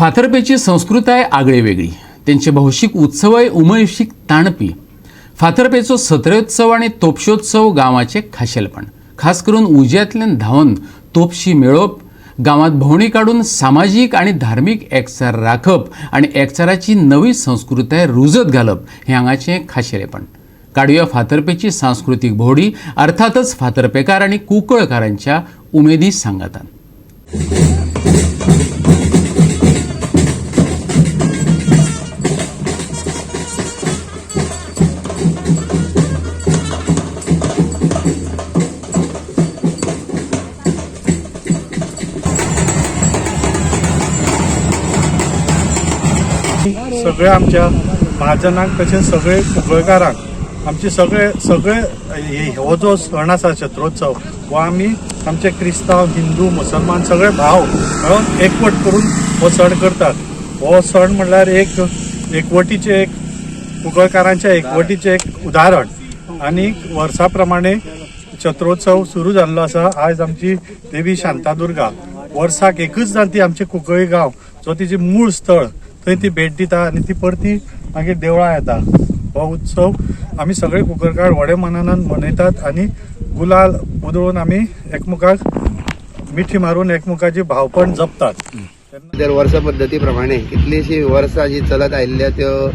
फातर्पेची संस्कृती आहे आगळीवेगळी. त्यांचे भौशिक उत्सव आहे उमळशीक ताणपी. फातर्पेचो सत्रोत्सव आणि तोपशोत्सव गावाचे खाशेलपण. खास करून उज्यांतल्यान धांवन तोपशी मेळप, गावात भोंवडी काढून सामाजिक आणि धार्मिक एकचार राखप आणि एकचाराची नवी संस्कृती रुजत घालप हे हांगाचें खाशेलेपण. काडुया फातर्पेची सांस्कृतिक भोवडी, अर्थातच फातर्पेकार आणि कुंकळकारांच्या उमेदी सांगातान. सगळे आमच्या महाजनांक तशेंच सगळे कुंकळकारांक आमचे सगळे हो जो सण आसा चत्रोत्सव हो आमी आमचे क्रिस्तांव हिंदू मुसलमान सगळे भाव मेळून एकवट करून हो सण करतात. हो सण म्हणल्यार एकवटीचे कुंकळकारांच्या एकवटीचे एक उदाहरण. आनी वर्सा प्रमाणे चत्रोत्सव सुरू जाल्लो आसा. आज आमची देवी शांतादुर्गा वर्साक एकच जाणटी आमचे कुंकळी गांव जो तिचे मूळ स्थळ थंय ती भेट दिता आनी ती परती मागीर देवळां येता. हो उत्सव आमी सगळे कुंकळकार व्हडे मनान मनयतात आनी गुलाल उधळून आमी एकमेकाक मिठी मारून एकमेकाची भावपण जपतात. दर वर्सा पद्दती प्रमाणे कितलीशीं वर्सां जी चलत आयिल्ल्या त्यो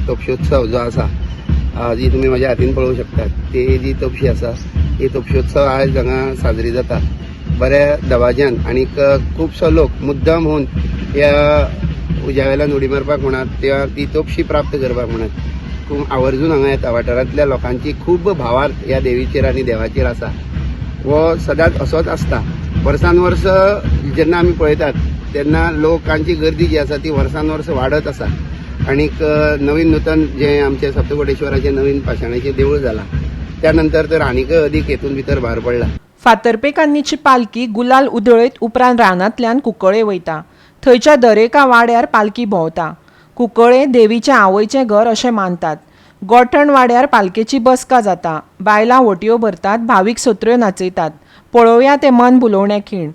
तोपशोत्सव जो आसा जी तुमी म्हाज्या हातीन पळोवंक शकतात. ती जी तोपशी आसा ही तोपशोत्सव आयज हांगा साजरी जाता बऱ्या दबाज्यान. आनीक खुबसो लोक मुद्दाम होवन ह्या उज्या वेल्यान उडी मारपाक म्हणत किंवा ती तोपशी प्राप्त करपाक म्हणत खूब आवर्जून हांगा येता. वाठारांतल्या लोकांची खूब भावार्थ ह्या देवीचेर आनी देवाचेर आसा. हो सदांच असोच आसता. वर्सान वर्स जेन्ना आमी पळयतात तेन्ना लोकांची गर्दी जी आसा ती वर्सान वर्स वाडत आसा. आनीक नवीन नूतन जे आमचे सप्तकोटेश्वराचे नवीन पाशाणेचें देवूळ जालां त्या नंतर तर आनीक अदीक हेतून भितर भार पडला. फातर्पेकान्नीची पालखी गुलाल उधळीत उपरांत रानांतल्यान कुंकळे वयता. थंयच्या दरेका वाड्यार पालखी भोंवता. कुंकळे देवीच्या आवयचें घर अशें मानतात. गोठण वाड्यार पालखेची बसका जाता. बायलां वटयो भरतात, भावीक सत्र्यो नाचयतात. पळोवया ते मन भुलोवणे खीण.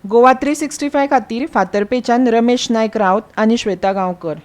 गोवा 365 खातीर फातर्पेच्यान रमेश नायक रावत आनी श्वेता गांवकर.